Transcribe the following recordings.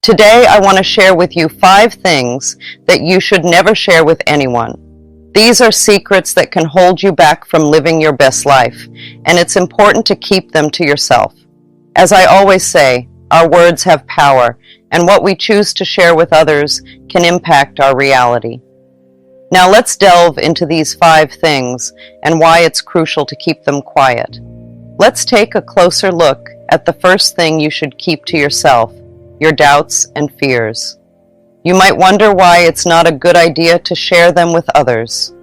Today, I want to share with you 5 things that you should never share with anyone. These are secrets that can hold you back from living your best life, and it's important to keep them to yourself. As I always say, our words have power, and what we choose to share with others can impact our reality. Now let's delve into these 5 things and why it's crucial to keep them quiet. Let's take a closer look at the first thing you should keep to yourself: your doubts and fears. You might wonder why it's not a good idea to share them with others.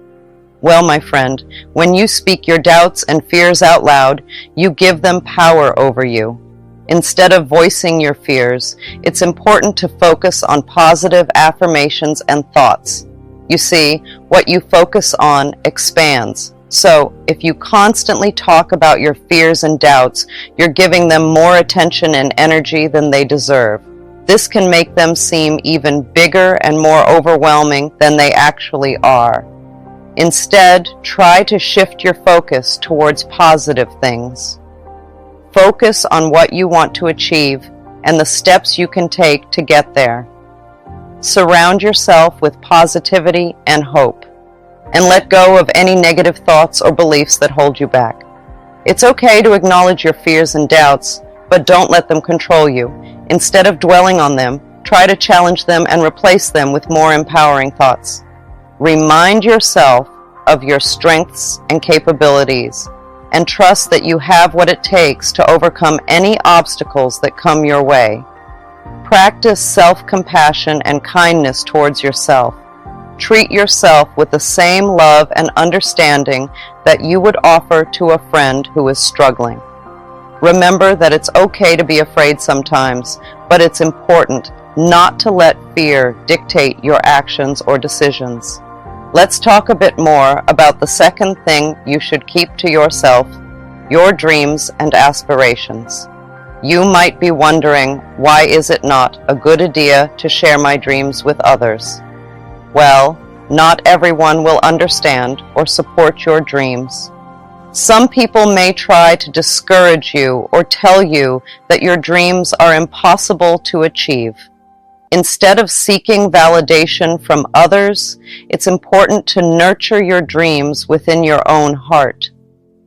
Well, my friend, when you speak your doubts and fears out loud, you give them power over you. Instead of voicing your fears, it's important to focus on positive affirmations and thoughts. You see, what you focus on expands. So, if you constantly talk about your fears and doubts, you're giving them more attention and energy than they deserve. This can make them seem even bigger and more overwhelming than they actually are. Instead, try to shift your focus towards positive things. Focus on what you want to achieve and the steps you can take to get there. Surround yourself with positivity and hope, and let go of any negative thoughts or beliefs that hold you back. It's okay to acknowledge your fears and doubts, but don't let them control you. Instead of dwelling on them, try to challenge them and replace them with more empowering thoughts. Remind yourself of your strengths and capabilities, and trust that you have what it takes to overcome any obstacles that come your way. Practice self-compassion and kindness towards yourself. Treat yourself with the same love and understanding that you would offer to a friend who is struggling. Remember that it's okay to be afraid sometimes, but it's important not to let fear dictate your actions or decisions. Let's talk a bit more about the second thing you should keep to yourself: your dreams and aspirations. You might be wondering, why is it not a good idea to share my dreams with others? Well, not everyone will understand or support your dreams. Some people may try to discourage you or tell you that your dreams are impossible to achieve. Instead of seeking validation from others, it's important to nurture your dreams within your own heart.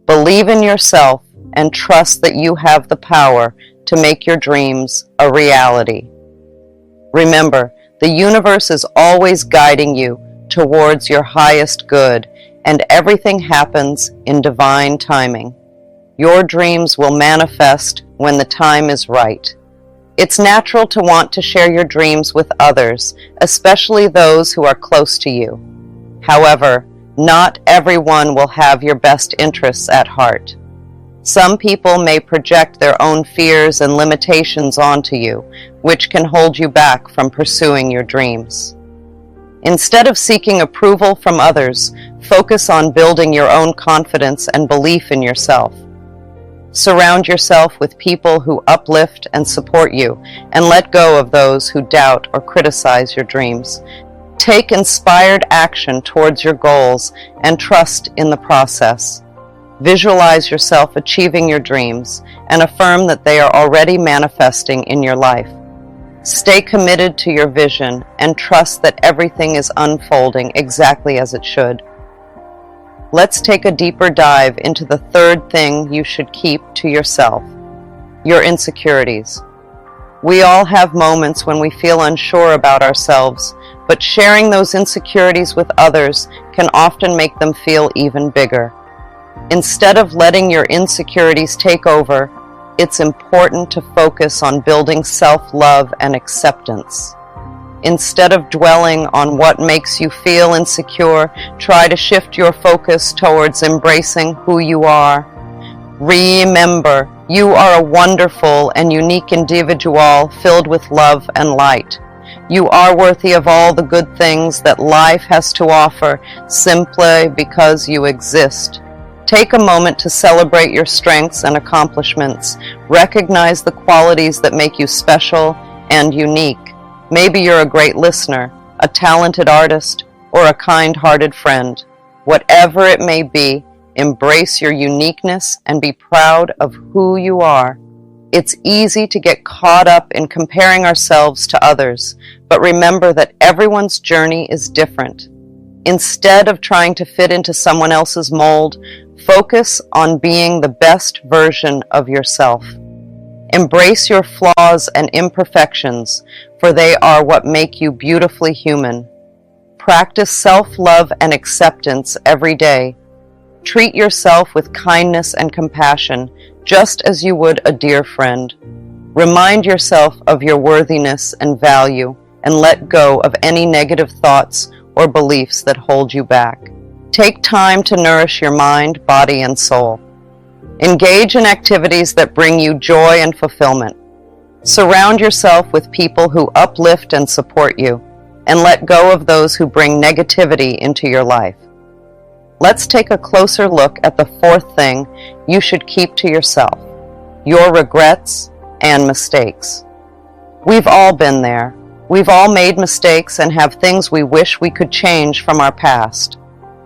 Believe in yourself and trust that you have the power to make your dreams a reality. Remember, the universe is always guiding you towards your highest good, and everything happens in divine timing. Your dreams will manifest when the time is right. It's natural to want to share your dreams with others, especially those who are close to you. However, not everyone will have your best interests at heart. Some people may project their own fears and limitations onto you, which can hold you back from pursuing your dreams. Instead of seeking approval from others, focus on building your own confidence and belief in yourself. Surround yourself with people who uplift and support you, and let go of those who doubt or criticize your dreams. Take inspired action towards your goals and trust in the process. Visualize yourself achieving your dreams and affirm that they are already manifesting in your life. Stay committed to your vision and trust that everything is unfolding exactly as it should. Let's take a deeper dive into the third thing you should keep to yourself: your insecurities. We all have moments when we feel unsure about ourselves, but sharing those insecurities with others can often make them feel even bigger. Instead of letting your insecurities take over, it's important to focus on building self-love and acceptance. Instead of dwelling on what makes you feel insecure, try to shift your focus towards embracing who you are. Remember, you are a wonderful and unique individual filled with love and light. You are worthy of all the good things that life has to offer simply because you exist. Take a moment to celebrate your strengths and accomplishments. Recognize the qualities that make you special and unique. Maybe you're a great listener, a talented artist, or a kind-hearted friend. Whatever it may be, embrace your uniqueness and be proud of who you are. It's easy to get caught up in comparing ourselves to others, but remember that everyone's journey is different. Instead of trying to fit into someone else's mold, focus on being the best version of yourself. Embrace your flaws and imperfections, for they are what make you beautifully human. Practice self-love and acceptance every day. Treat yourself with kindness and compassion, just as you would a dear friend. Remind yourself of your worthiness and value, and let go of any negative thoughts or beliefs that hold you back. Take time to nourish your mind, body, and soul. Engage in activities that bring you joy and fulfillment. Surround yourself with people who uplift and support you, and let go of those who bring negativity into your life. Let's take a closer look at the fourth thing you should keep to yourself: your regrets and mistakes. We've all been there. We've all made mistakes and have things we wish we could change from our past.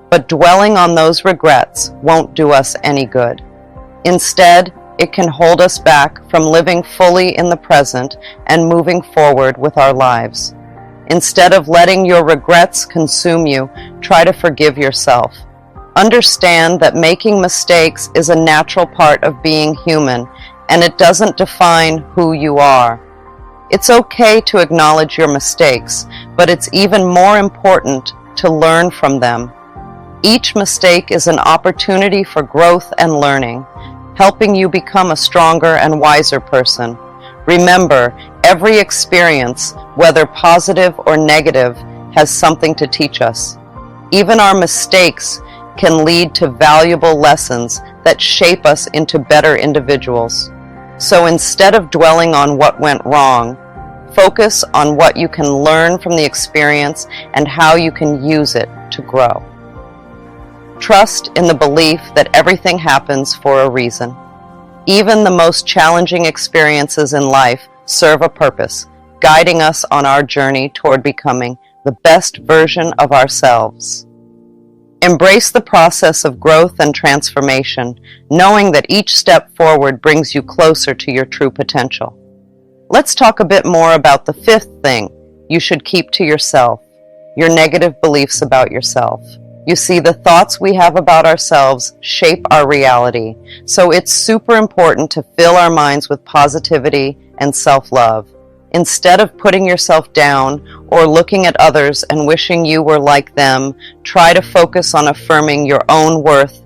But dwelling on those regrets won't do us any good. Instead, it can hold us back from living fully in the present and moving forward with our lives. Instead of letting your regrets consume you, try to forgive yourself. Understand that making mistakes is a natural part of being human, and it doesn't define who you are. It's okay to acknowledge your mistakes, but it's even more important to learn from them. Each mistake is an opportunity for growth and learning, helping you become a stronger and wiser person. Remember, every experience, whether positive or negative, has something to teach us. Even our mistakes can lead to valuable lessons that shape us into better individuals. So instead of dwelling on what went wrong, focus on what you can learn from the experience and how you can use it to grow. Trust in the belief that everything happens for a reason. Even the most challenging experiences in life serve a purpose, guiding us on our journey toward becoming the best version of ourselves. Embrace the process of growth and transformation, knowing that each step forward brings you closer to your true potential. Let's talk a bit more about the fifth thing you should keep to yourself: your negative beliefs about yourself. You see, the thoughts we have about ourselves shape our reality, so it's super important to fill our minds with positivity and self-love. Instead of putting yourself down or looking at others and wishing you were like them, try to focus on affirming your own worth.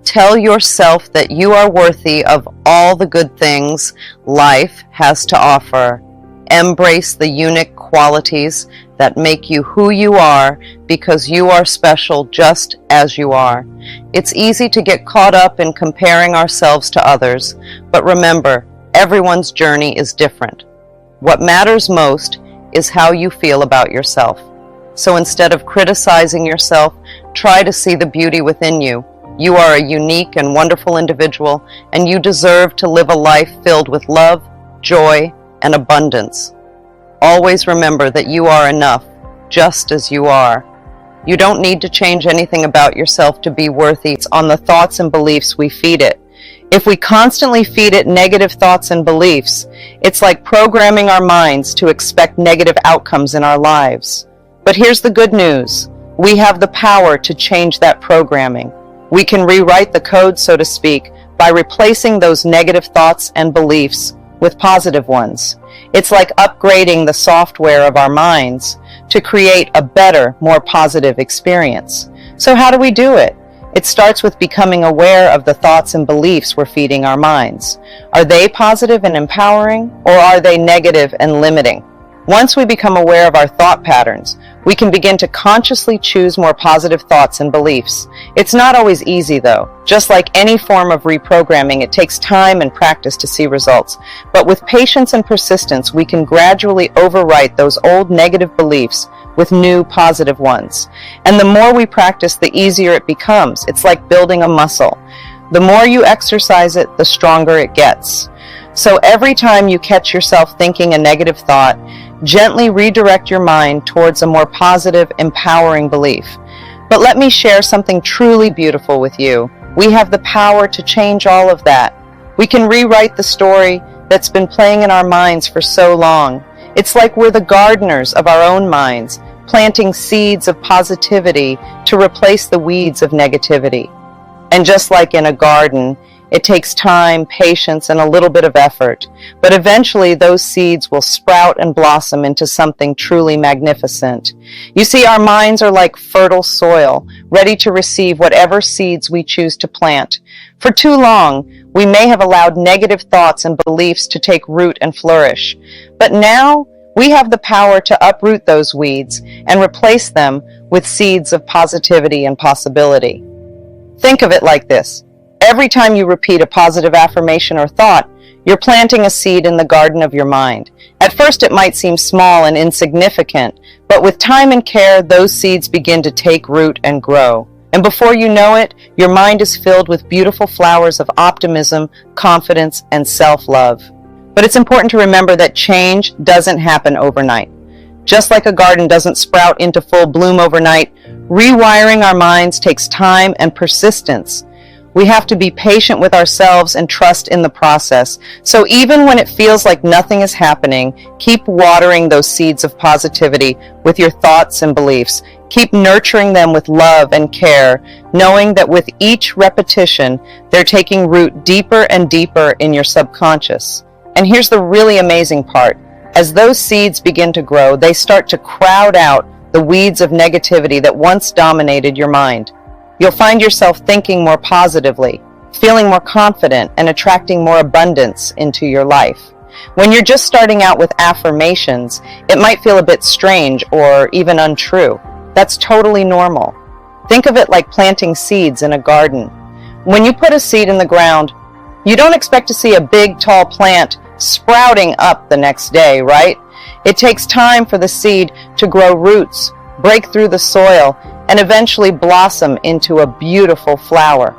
Tell yourself that you are worthy of all the good things life has to offer. Embrace the unique qualities that make you who you are, because you are special just as you are. It's easy to get caught up in comparing ourselves to others, but remember, everyone's journey is different. What matters most is how you feel about yourself. So instead of criticizing yourself, try to see the beauty within you. You are a unique and wonderful individual, and you deserve to live a life filled with love, joy, and abundance. Always remember that you are enough, just as you are. You don't need to change anything about yourself to be worthy. It's on the thoughts and beliefs we feed it. If we constantly feed it negative thoughts and beliefs, it's like programming our minds to expect negative outcomes in our lives. But here's the good news. We have the power to change that programming. We can rewrite the code, so to speak, by replacing those negative thoughts and beliefs with positive ones. It's like upgrading the software of our minds to create a better, more positive experience. So how do we do it? It starts with becoming aware of the thoughts and beliefs we're feeding our minds. Are they positive and empowering, or are they negative and limiting? Once we become aware of our thought patterns, we can begin to consciously choose more positive thoughts and beliefs. It's not always easy, though. Just like any form of reprogramming, it takes time and practice to see results. But with patience and persistence, we can gradually overwrite those old negative beliefs with new positive ones. And the more we practice, the easier it becomes. It's like building a muscle. The more you exercise it, the stronger it gets. So every time you catch yourself thinking a negative thought, gently redirect your mind towards a more positive, empowering belief. But let me share something truly beautiful with you. We have the power to change all of that. We can rewrite the story, that's been playing in our minds for so long. It's like we're the gardeners of our own minds, planting seeds of positivity to replace the weeds of negativity. And just like in a garden, it takes time, patience, and a little bit of effort, but eventually those seeds will sprout and blossom into something truly magnificent. You see, our minds are like fertile soil, ready to receive whatever seeds we choose to plant. For too long, we may have allowed negative thoughts and beliefs to take root and flourish, but now we have the power to uproot those weeds and replace them with seeds of positivity and possibility. Think of it like this. Every time you repeat a positive affirmation or thought, you're planting a seed in the garden of your mind. At first it might seem small and insignificant, but with time and care, those seeds begin to take root and grow. And before you know it, your mind is filled with beautiful flowers of optimism, confidence, and self-love. But it's important to remember that change doesn't happen overnight. Just like a garden doesn't sprout into full bloom overnight, rewiring our minds takes time and persistence. We have to be patient with ourselves and trust in the process. So even when it feels like nothing is happening, keep watering those seeds of positivity with your thoughts and beliefs. Keep nurturing them with love and care, knowing that with each repetition, they're taking root deeper and deeper in your subconscious. And here's the really amazing part. As those seeds begin to grow, they start to crowd out the weeds of negativity that once dominated your mind. You'll find yourself thinking more positively, feeling more confident, and attracting more abundance into your life. When you're just starting out with affirmations, it might feel a bit strange or even untrue. That's totally normal. Think of it like planting seeds in a garden. When you put a seed in the ground, you don't expect to see a big, tall plant sprouting up the next day, right? It takes time for the seed to grow roots, break through the soil, and eventually blossom into a beautiful flower.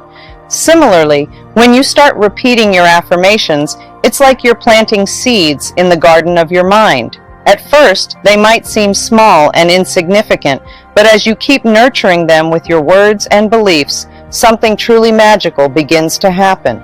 Similarly, when you start repeating your affirmations, it's like you're planting seeds in the garden of your mind. At first, they might seem small and insignificant, but as you keep nurturing them with your words and beliefs, something truly magical begins to happen.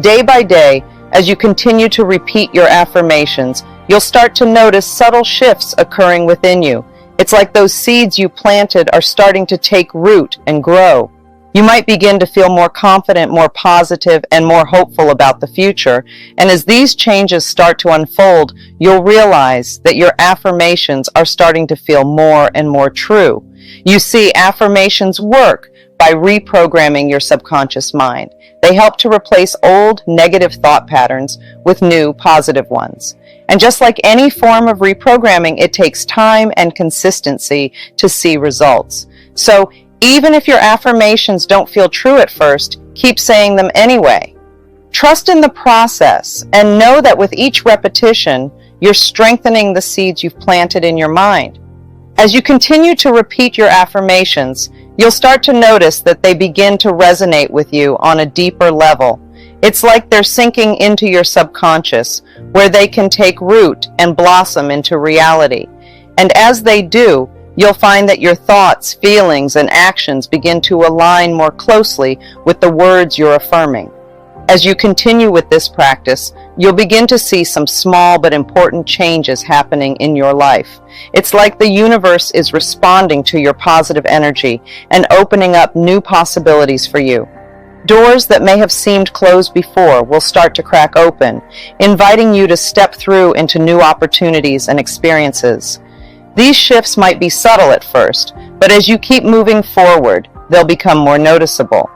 Day by day, as you continue to repeat your affirmations, you'll start to notice subtle shifts occurring within you. It's like those seeds you planted are starting to take root and grow. You might begin to feel more confident, more positive, and more hopeful about the future. And as these changes start to unfold, you'll realize that your affirmations are starting to feel more and more true. You see, affirmations work by reprogramming your subconscious mind. They help to replace old negative thought patterns with new positive ones. And just like any form of reprogramming, it takes time and consistency to see results. So even if your affirmations don't feel true at first, keep saying them anyway. Trust in the process and know that with each repetition, you're strengthening the seeds you've planted in your mind. As you continue to repeat your affirmations, you'll start to notice that they begin to resonate with you on a deeper level. It's like they're sinking into your subconscious, where they can take root and blossom into reality. And as they do, you'll find that your thoughts, feelings, and actions begin to align more closely with the words you're affirming. As you continue with this practice, you'll begin to see some small but important changes happening in your life. It's like the universe is responding to your positive energy and opening up new possibilities for you. Doors that may have seemed closed before will start to crack open, inviting you to step through into new opportunities and experiences. These shifts might be subtle at first, but as you keep moving forward, they'll become more noticeable.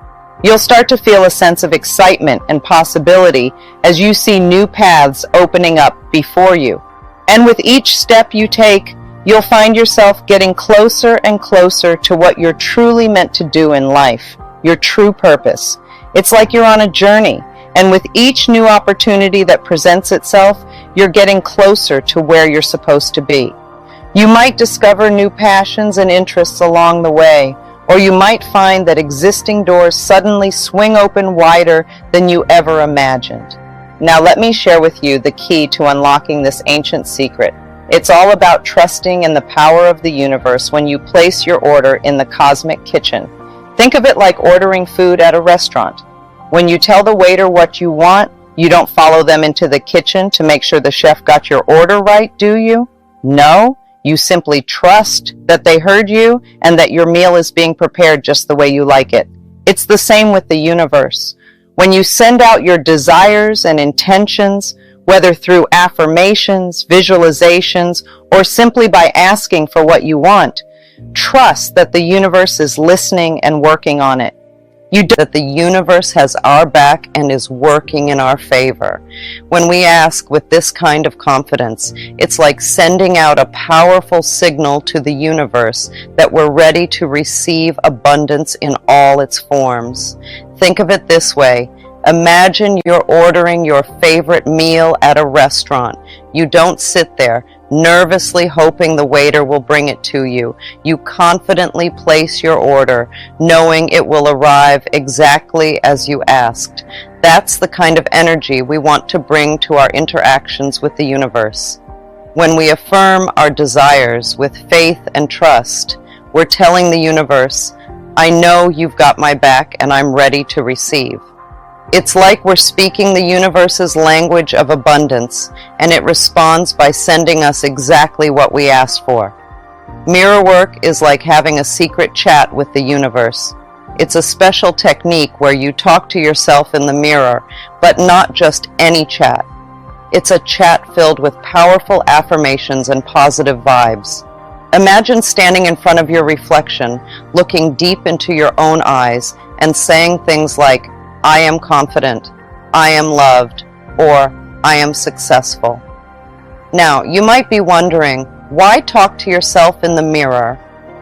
You'll start to feel a sense of excitement and possibility as you see new paths opening up before you. And with each step you take, you'll find yourself getting closer and closer to what you're truly meant to do in life, your true purpose. It's like you're on a journey, and with each new opportunity that presents itself, you're getting closer to where you're supposed to be. You might discover new passions and interests along the way, or you might find that existing doors suddenly swing open wider than you ever imagined. Now let me share with you the key to unlocking this ancient secret. It's all about trusting in the power of the universe when you place your order in the cosmic kitchen. Think of it like ordering food at a restaurant. When you tell the waiter what you want, You don't follow them into the kitchen to make sure the chef got your order right, do you? No, you simply trust that they heard you and that your meal is being prepared just the way you like it. It's the same with the universe. When you send out your desires and intentions, whether through affirmations, visualizations, or simply by asking for what you want, trust that the universe is listening and working on it. You know that the universe has our back and is working in our favor. When we ask with this kind of confidence, it's like sending out a powerful signal to the universe that we're ready to receive abundance in all its forms. Think of it this way. Imagine you're ordering your favorite meal at a restaurant. You don't sit there nervously hoping the waiter will bring it to you. You confidently place your order, knowing it will arrive exactly as you asked. That's the kind of energy we want to bring to our interactions with the universe. When we affirm our desires with faith and trust, we're telling the universe, I know you've got my back and I'm ready to receive. It's like we're speaking the universe's language of abundance, and it responds by sending us exactly what we asked for. Mirror work is like having a secret chat with the universe. It's a special technique where you talk to yourself in the mirror, but not just any chat. It's a chat filled with powerful affirmations and positive vibes. Imagine standing in front of your reflection, looking deep into your own eyes, and saying things like, I am confident, I am loved, or I am successful. Now, you might be wondering, why talk to yourself in the mirror?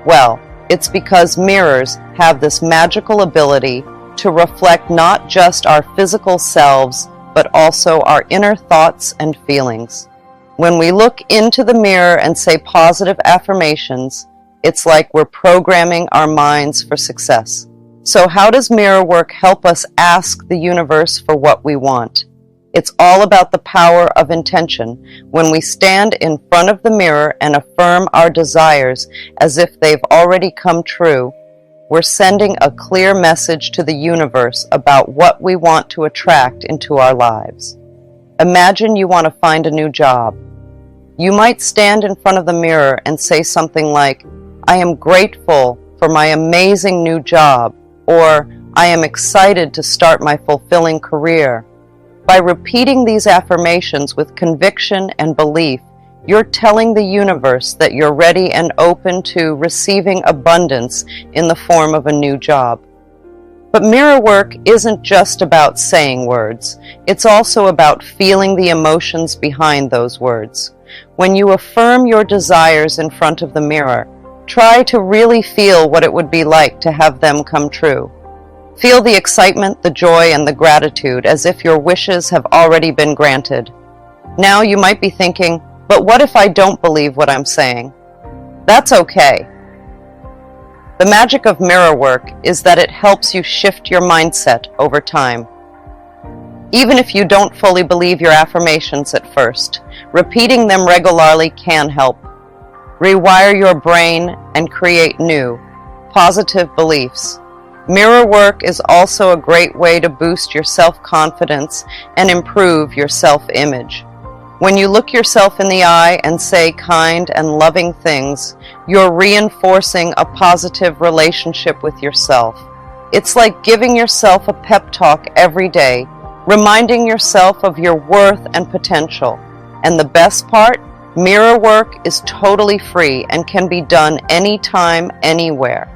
Well, it's because mirrors have this magical ability to reflect not just our physical selves, but also our inner thoughts and feelings. When we look into the mirror and say positive affirmations, it's like we're programming our minds for success. So how does mirror work help us ask the universe for what we want? It's all about the power of intention. When we stand in front of the mirror and affirm our desires as if they've already come true, we're sending a clear message to the universe about what we want to attract into our lives. Imagine you want to find a new job. You might stand in front of the mirror and say something like, I am grateful for my amazing new job, or I am excited to start my fulfilling career. By repeating these affirmations with conviction and belief, you're telling the universe that you're ready and open to receiving abundance in the form of a new job. But mirror work isn't just about saying words. It's also about feeling the emotions behind those words. When you affirm your desires in front of the mirror, try to really feel what it would be like to have them come true. Feel the excitement, the joy, and the gratitude as if your wishes have already been granted. Now you might be thinking, but what if I don't believe what I'm saying? That's okay. The magic of mirror work is that it helps you shift your mindset over time. Even if you don't fully believe your affirmations at first, repeating them regularly can help. Rewire your brain and create new, positive beliefs. Mirror work is also a great way to boost your self-confidence and improve your self-image. When you look yourself in the eye and say kind and loving things, you're reinforcing a positive relationship with yourself. It's like giving yourself a pep talk every day, reminding yourself of your worth and potential. And the best part? Mirror work is totally free and can be done anytime, anywhere.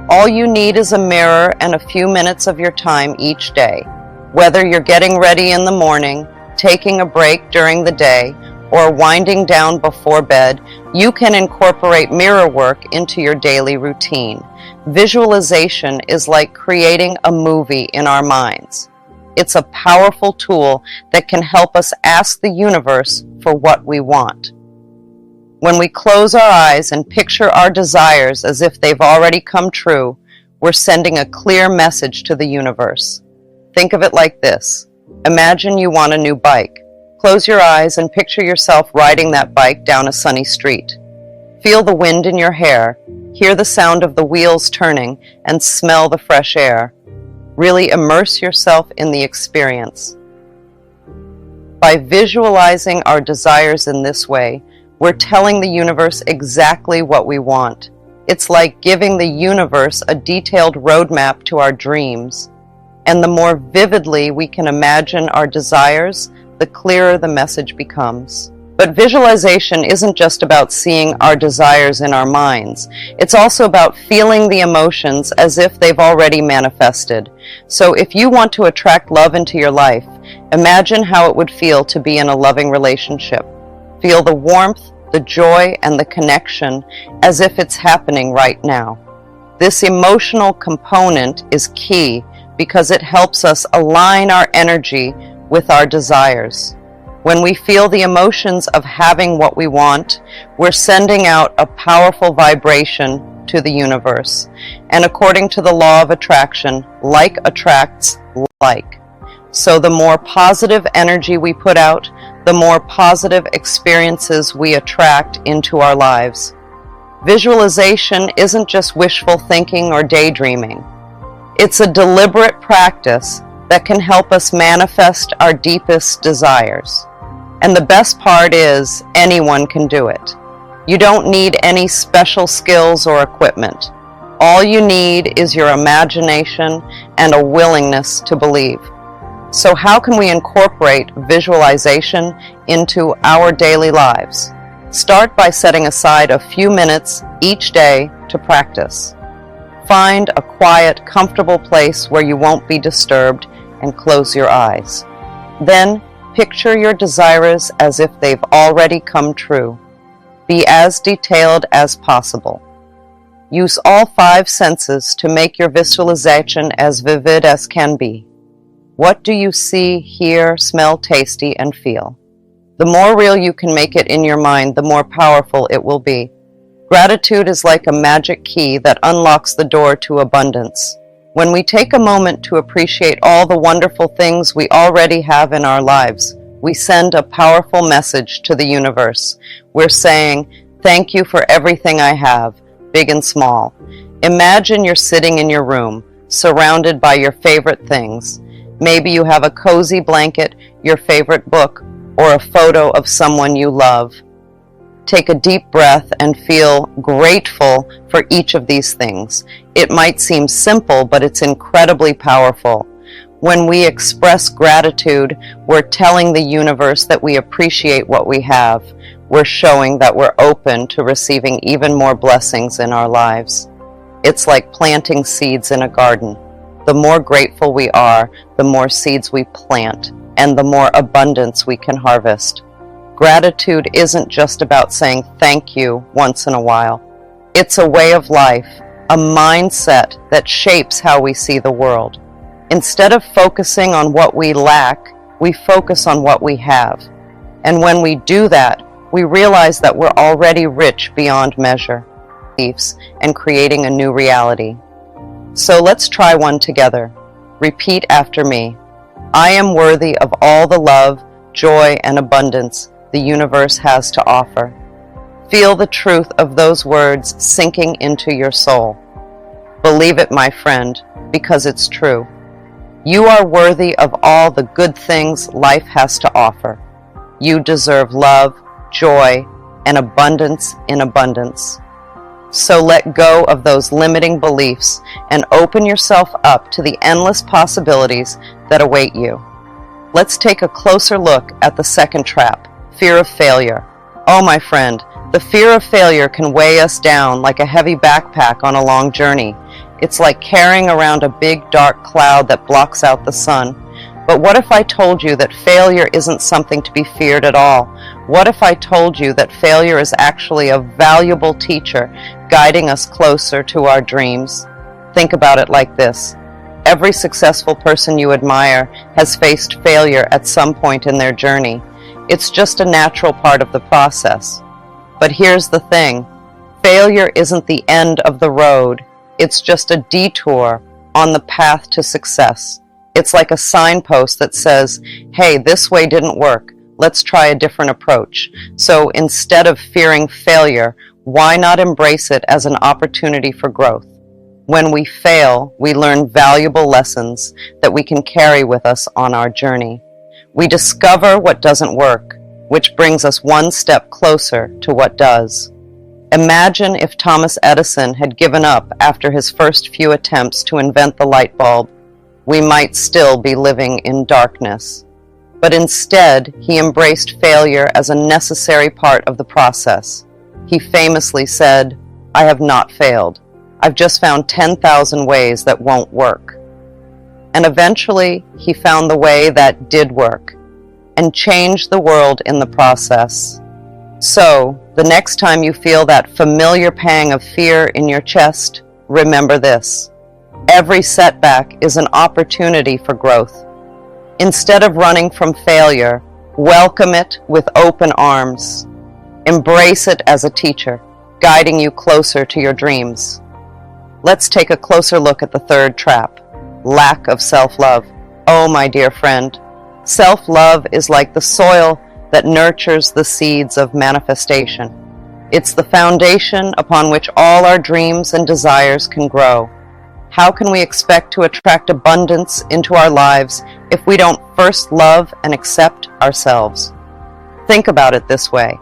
All you need is a mirror and a few minutes of your time each day. Whether you're getting ready in the morning, taking a break during the day, or winding down before bed, you can incorporate mirror work into your daily routine. Visualization is like creating a movie in our minds. It's a powerful tool that can help us ask the universe for what we want. When we close our eyes and picture our desires as if they've already come true, we're sending a clear message to the universe. Think of it like this. Imagine you want a new bike. Close your eyes and picture yourself riding that bike down a sunny street. Feel the wind in your hair, hear the sound of the wheels turning, and smell the fresh air. Really immerse yourself in the experience. By visualizing our desires in this way, we're telling the universe exactly what we want. It's like giving the universe a detailed roadmap to our dreams. And the more vividly we can imagine our desires, the clearer the message becomes. But visualization isn't just about seeing our desires in our minds. It's also about feeling the emotions as if they've already manifested. So if you want to attract love into your life, imagine how it would feel to be in a loving relationship. Feel the warmth, the joy, and the connection as if it's happening right now. This emotional component is key because it helps us align our energy with our desires. When we feel the emotions of having what we want, we're sending out a powerful vibration to the universe. And according to the law of attraction, like attracts like. So the more positive energy we put out, the more positive experiences we attract into our lives. Visualization isn't just wishful thinking or daydreaming. It's a deliberate practice that can help us manifest our deepest desires. And the best part is, anyone can do it. You don't need any special skills or equipment. All you need is your imagination and a willingness to believe. So how can we incorporate visualization into our daily lives? Start by setting aside a few minutes each day to practice. Find a quiet, comfortable place where you won't be disturbed and close your eyes. Then, picture your desires as if they've already come true. Be as detailed as possible. Use all 5 senses to make your visualization as vivid as can be. What do you see, hear, smell, taste, and feel? The more real you can make it in your mind, the more powerful it will be. Gratitude is like a magic key that unlocks the door to abundance. When we take a moment to appreciate all the wonderful things we already have in our lives, we send a powerful message to the universe. We're saying, "Thank you for everything I have, big and small." Imagine you're sitting in your room, surrounded by your favorite things. Maybe you have a cozy blanket, your favorite book, or a photo of someone you love. Take a deep breath and feel grateful for each of these things. It might seem simple, but it's incredibly powerful. When we express gratitude, we're telling the universe that we appreciate what we have. We're showing that we're open to receiving even more blessings in our lives. It's like planting seeds in a garden. The more grateful we are, the more seeds we plant, and the more abundance we can harvest. Gratitude isn't just about saying thank you once in a while. It's a way of life, a mindset that shapes how we see the world. Instead of focusing on what we lack, we focus on what we have. And when we do that, we realize that we're already rich beyond measure, and creating a new reality. So let's try one together. Repeat after me. I am worthy of all the love, joy, and abundance the universe has to offer. Feel the truth of those words sinking into your soul. Believe it, my friend, because it's true. You are worthy of all the good things life has to offer. You deserve love, joy, and abundance in abundance. So let go of those limiting beliefs and open yourself up to the endless possibilities that await you. Let's take a closer look at the second trap, fear of failure. Oh, my friend, the fear of failure can weigh us down like a heavy backpack on a long journey. It's like carrying around a big dark cloud that blocks out the sun. But what if I told you that failure isn't something to be feared at all? What if I told you that failure is actually a valuable teacher guiding us closer to our dreams? Think about it like this. Every successful person you admire has faced failure at some point in their journey. It's just a natural part of the process. But here's the thing. Failure isn't the end of the road. It's just a detour on the path to success. It's like a signpost that says, hey, this way didn't work. Let's try a different approach. So instead of fearing failure, why not embrace it as an opportunity for growth? When we fail, we learn valuable lessons that we can carry with us on our journey. We discover what doesn't work, which brings us one step closer to what does. Imagine if Thomas Edison had given up after his first few attempts to invent the light bulb. We might still be living in darkness. But instead, he embraced failure as a necessary part of the process. He famously said, "I have not failed. I've just found 10,000 ways that won't work." And eventually, he found the way that did work, and changed the world in the process. So, the next time you feel that familiar pang of fear in your chest, remember this: every setback is an opportunity for growth. Instead of running from failure, welcome it with open arms. Embrace it as a teacher, guiding you closer to your dreams. Let's take a closer look at the third trap: lack of self-love. Oh, my dear friend, self-love is like the soil that nurtures the seeds of manifestation. It's the foundation upon which all our dreams and desires can grow. How can we expect to attract abundance into our lives if we don't first love and accept ourselves? Think about it this way.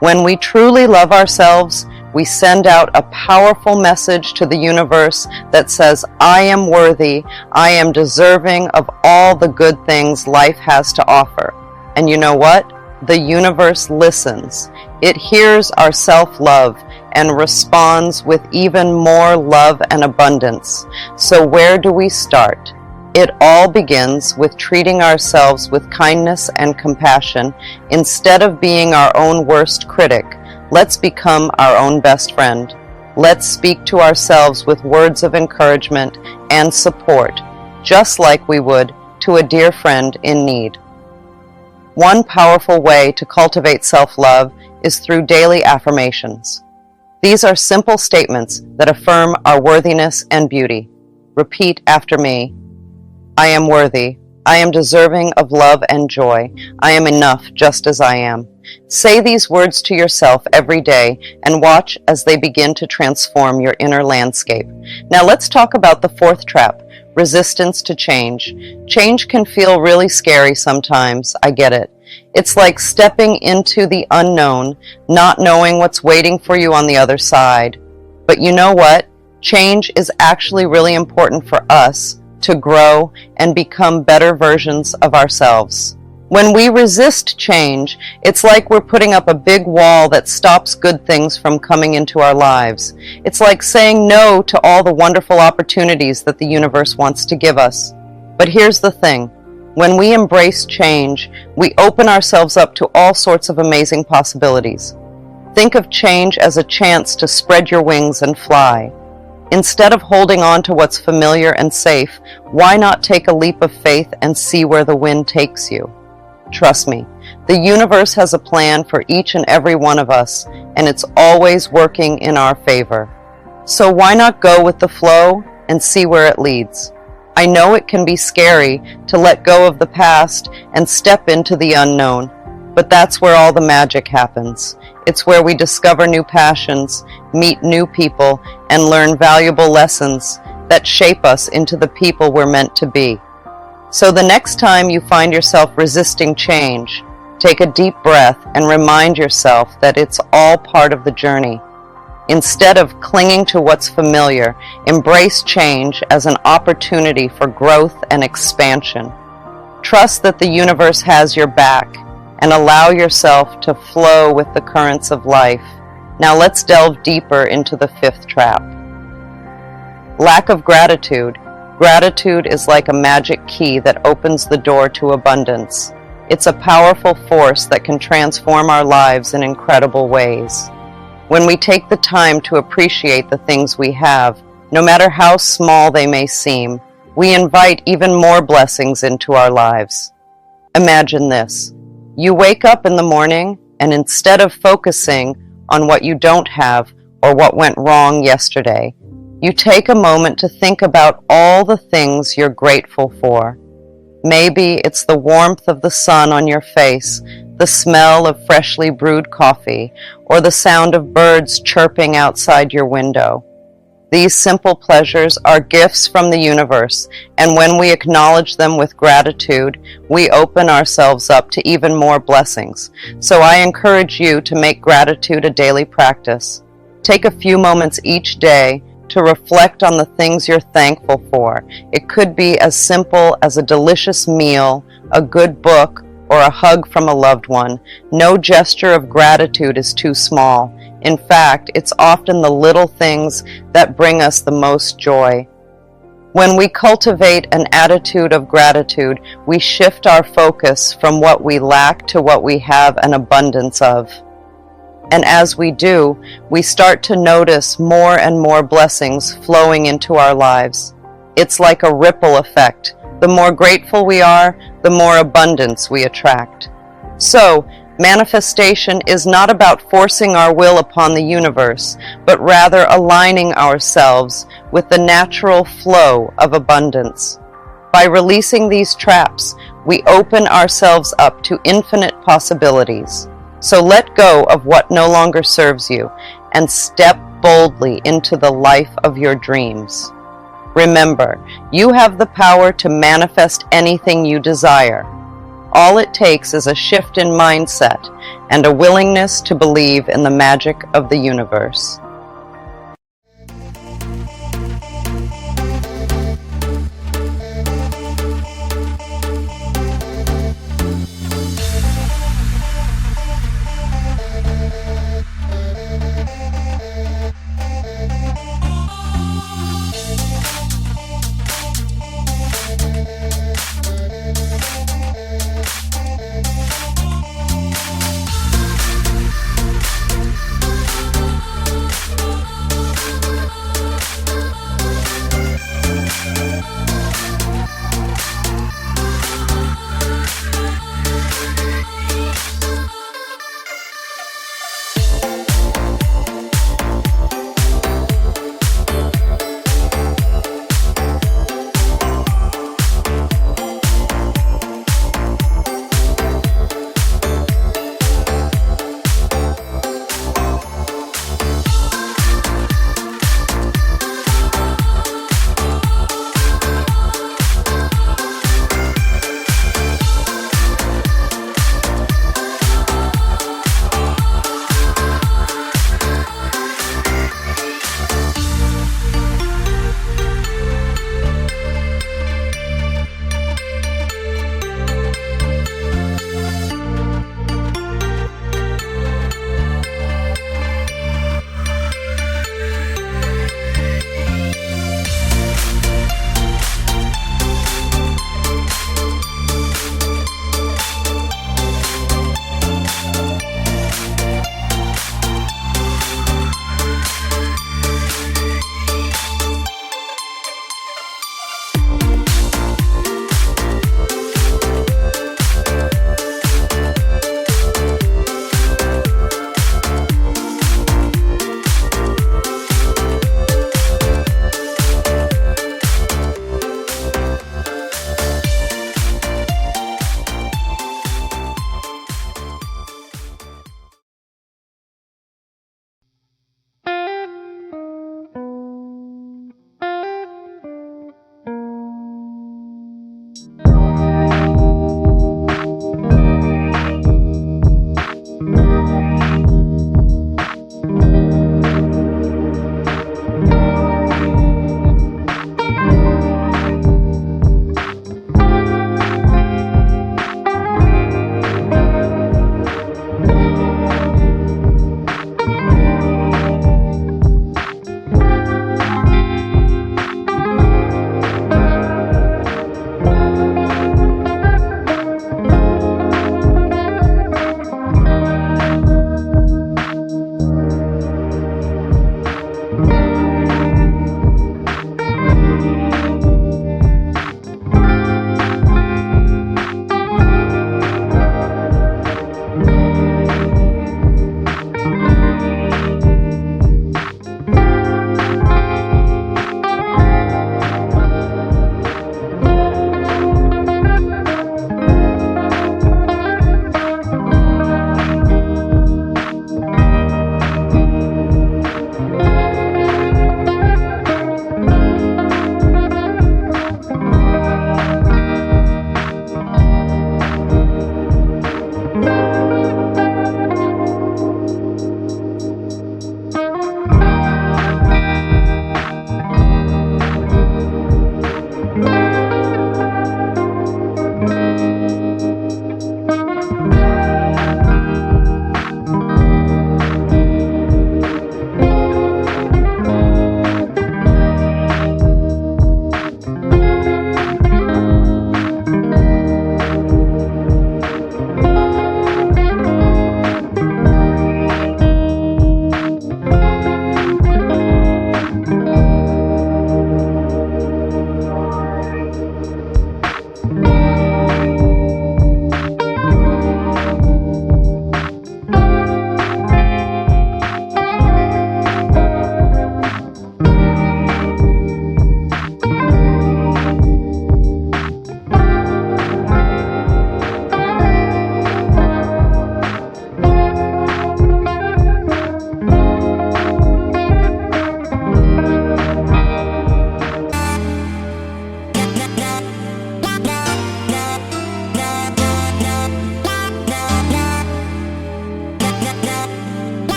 When we truly love ourselves, we send out a powerful message to the universe that says, "I am worthy, I am deserving of all the good things life has to offer." And you know what? The universe listens. It hears our self-love and responds with even more love and abundance. So where do we start? It all begins with treating ourselves with kindness and compassion. Instead of being our own worst critic, let's become our own best friend. Let's speak to ourselves with words of encouragement and support, just like we would to a dear friend in need. One powerful way to cultivate self-love is through daily affirmations. These are simple statements that affirm our worthiness and beauty. Repeat after me. I am worthy. I am deserving of love and joy. I am enough just as I am. Say these words to yourself every day and watch as they begin to transform your inner landscape. Now let's talk about the fourth trap: resistance to change. Change can feel really scary sometimes, I get it. It's like stepping into the unknown, not knowing what's waiting for you on the other side. But you know what? Change is actually really important for us to grow and become better versions of ourselves. When we resist change, it's like we're putting up a big wall that stops good things from coming into our lives. It's like saying no to all the wonderful opportunities that the universe wants to give us. But here's the thing. When we embrace change, we open ourselves up to all sorts of amazing possibilities. Think of change as a chance to spread your wings and fly. Instead of holding on to what's familiar and safe, why not take a leap of faith and see where the wind takes you? Trust me, the universe has a plan for each and every one of us, and it's always working in our favor. So why not go with the flow and see where it leads? I know it can be scary to let go of the past and step into the unknown, but that's where all the magic happens. It's where we discover new passions, meet new people, and learn valuable lessons that shape us into the people we're meant to be. So the next time you find yourself resisting change, take a deep breath and remind yourself that it's all part of the journey. Instead of clinging to what's familiar, embrace change as an opportunity for growth and expansion. Trust that the universe has your back and allow yourself to flow with the currents of life. Now let's delve deeper into the fifth trap. Lack of gratitude. Gratitude is like a magic key that opens the door to abundance. It's a powerful force that can transform our lives in incredible ways. When we take the time to appreciate the things we have, no matter how small they may seem, we invite even more blessings into our lives. Imagine this. You wake up in the morning, and instead of focusing on what you don't have or what went wrong yesterday, you take a moment to think about all the things you're grateful for. Maybe it's the warmth of the sun on your face, the smell of freshly brewed coffee, or the sound of birds chirping outside your window. These simple pleasures are gifts from the universe, and when we acknowledge them with gratitude, we open ourselves up to even more blessings. So I encourage you to make gratitude a daily practice. Take a few moments each day to reflect on the things you're thankful for. It could be as simple as a delicious meal, a good book, or a hug from a loved one. No gesture of gratitude is too small. In fact, it's often the little things that bring us the most joy. When we cultivate an attitude of gratitude, we shift our focus from what we lack to what we have an abundance of. And as we do, we start to notice more and more blessings flowing into our lives. It's like a ripple effect. The more grateful we are, the more abundance we attract. So, manifestation is not about forcing our will upon the universe, but rather aligning ourselves with the natural flow of abundance. By releasing these traps, we open ourselves up to infinite possibilities. So let go of what no longer serves you and step boldly into the life of your dreams. Remember, you have the power to manifest anything you desire. All it takes is a shift in mindset and a willingness to believe in the magic of the universe.